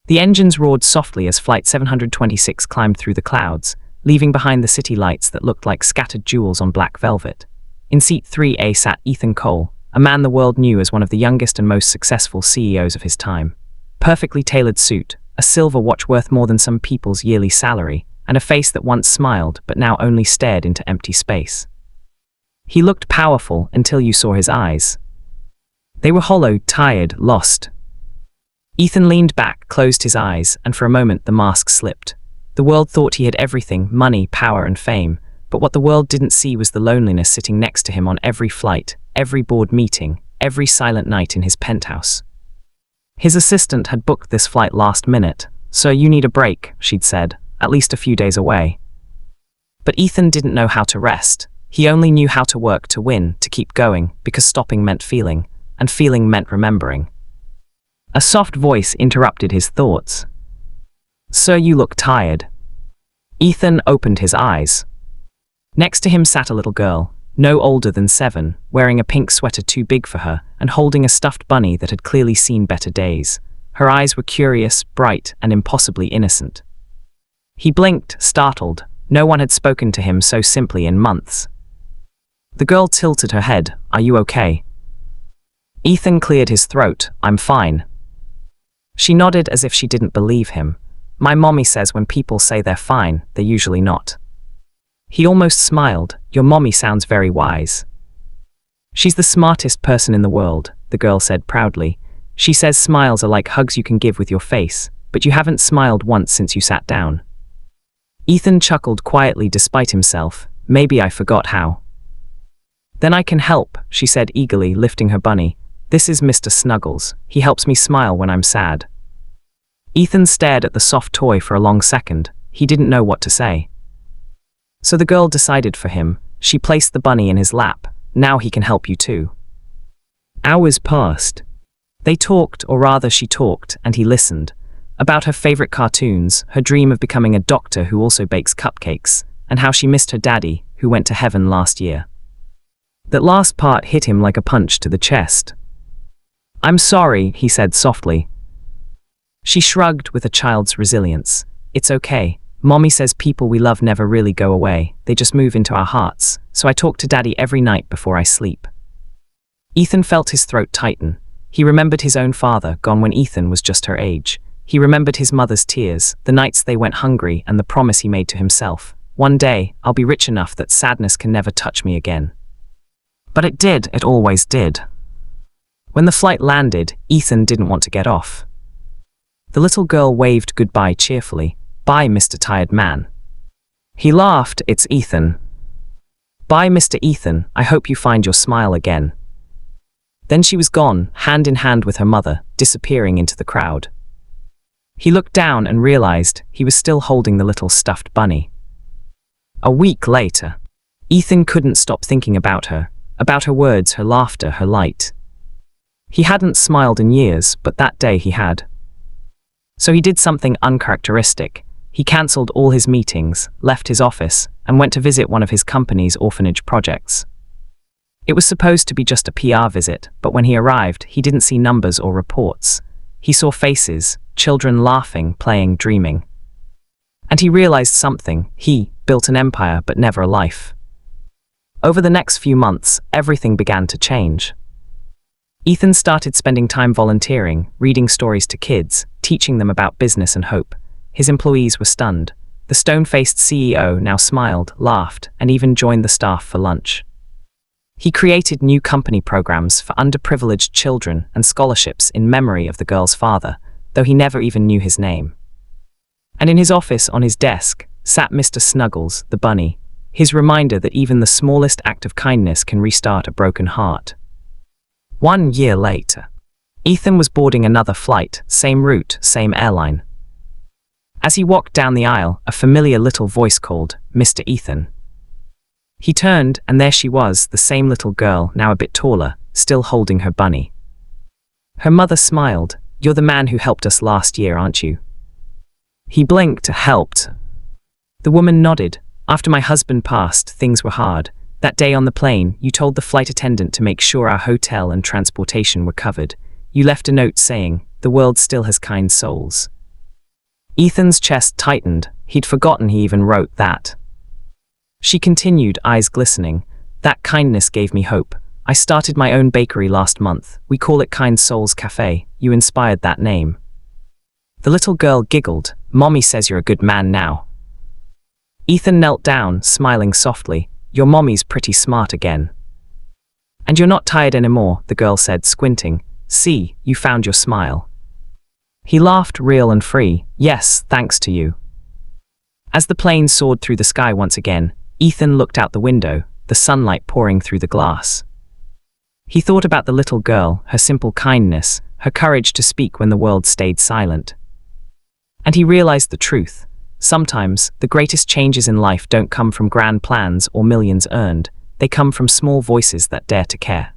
The engines roared softly as Flight 726 climbed through the clouds, leaving behind the city lights that looked like scattered jewels on black velvet. In seat 3A sat Ethan Cole, a man the world knew as one of the youngest and most successful CEOs of his time. Perfectly tailored suit, a silver watch worth more than some people's yearly salary, and a face that once smiled but now only stared into empty space. He looked powerful until you saw his eyes. They were hollow, tired, lost. Ethan leaned back, closed his eyes, and for a moment the mask slipped. The world thought he had everything, money, power, and fame, but what the world didn't see was the loneliness sitting next to him on every flight, every board meeting, every silent night in his penthouse. His assistant had booked this flight last minute. "So you need a break," she'd said, "at least a few days away." But Ethan didn't know how to rest. He only knew how to work, to win, to keep going, because stopping meant feeling, and feeling meant remembering. A soft voice interrupted his thoughts. "Sir, you look tired." Ethan opened his eyes. Next to him sat a little girl, no older than 7, wearing a pink sweater too big for her and holding a stuffed bunny that had clearly seen better days. Her eyes were curious, bright, and impossibly innocent. He blinked, startled. No one had spoken to him so simply in months. The girl tilted her head. "Are you okay?" Ethan cleared his throat. "I'm fine." She nodded as if she didn't believe him. "My mommy says when people say they're fine, they're usually not." He almost smiled. "Your mommy sounds very wise." "She's the smartest person in the world," the girl said proudly. "She says smiles are like hugs you can give with your face, but you haven't smiled once since you sat down." Ethan chuckled quietly despite himself. "Maybe I forgot how." "Then I can help," she said eagerly, lifting her bunny. "This is Mr. Snuggles. He helps me smile when I'm sad." Ethan stared at the soft toy for a long second. He didn't know what to say. So the girl decided for him. She placed the bunny in his lap. "Now he can help you too." Hours passed. They talked, or rather she talked, and he listened. About her favorite cartoons, her dream of becoming a doctor who also bakes cupcakes, and how she missed her daddy, who went to heaven last year. That last part hit him like a punch to the chest. "I'm sorry," he said softly. She shrugged with a child's resilience. "It's okay. Mommy says people we love never really go away. They just move into our hearts, so I talk to Daddy every night before I sleep." Ethan felt his throat tighten. He remembered his own father, gone when Ethan was just her age. He remembered his mother's tears, the nights they went hungry, and the promise he made to himself. "One day, I'll be rich enough that sadness can never touch me again." But it did, it always did. When the flight landed, Ethan didn't want to get off. The little girl waved goodbye cheerfully. "Bye, Mr. Tired Man." He laughed. "It's Ethan." "Bye, Mr. Ethan. I hope you find your smile again." Then she was gone, hand in hand with her mother, disappearing into the crowd. He looked down and realized he was still holding the little stuffed bunny. A week later, Ethan couldn't stop thinking about her words, her laughter, her light. He hadn't smiled in years, but that day he had. So he did something uncharacteristic. He cancelled all his meetings, left his office, and went to visit one of his company's orphanage projects. It was supposed to be just a PR visit, but when he arrived, he didn't see numbers or reports. He saw faces, children laughing, playing, dreaming. And he realized something. He built an empire, but never a life. Over the next few months, everything began to change. Ethan started spending time volunteering, reading stories to kids, teaching them about business and hope. His employees were stunned. The stone-faced CEO now smiled, laughed, and even joined the staff for lunch. He created new company programs for underprivileged children and scholarships in memory of the girl's father, though he never even knew his name. And in his office, on his desk, sat Mr. Snuggles, the bunny, his reminder that even the smallest act of kindness can restart a broken heart. 1 year later, Ethan was boarding another flight, same route, same airline. As he walked down the aisle, a familiar little voice called, "Mr. Ethan." He turned, and there she was, the same little girl, now a bit taller, still holding her bunny. Her mother smiled. "You're the man who helped us last year, aren't you?" He blinked. "Helped?" The woman nodded. "After my husband passed, things were hard. That day on the plane, you told the flight attendant to make sure our hotel and transportation were covered. You left a note saying, 'The world still has kind souls.' Ethan's chest tightened. He'd forgotten he even wrote that. She continued, eyes glistening. That kindness gave me hope. I started my own bakery last month. We call it Kind Souls Cafe. You inspired that name. The little girl giggled. Mommy says you're a good man now. Ethan knelt down, smiling softly. Your mommy's pretty smart again. And you're not tired anymore, the girl said, squinting. See, you found your smile. He laughed, real and free. Yes, thanks to you. As the plane soared through the sky once again, Ethan looked out the window, the sunlight pouring through the glass. He thought about the little girl, her simple kindness, her courage to speak when the world stayed silent. And he realized the truth. Sometimes, the greatest changes in life don't come from grand plans or millions earned. They come from small voices that dare to care.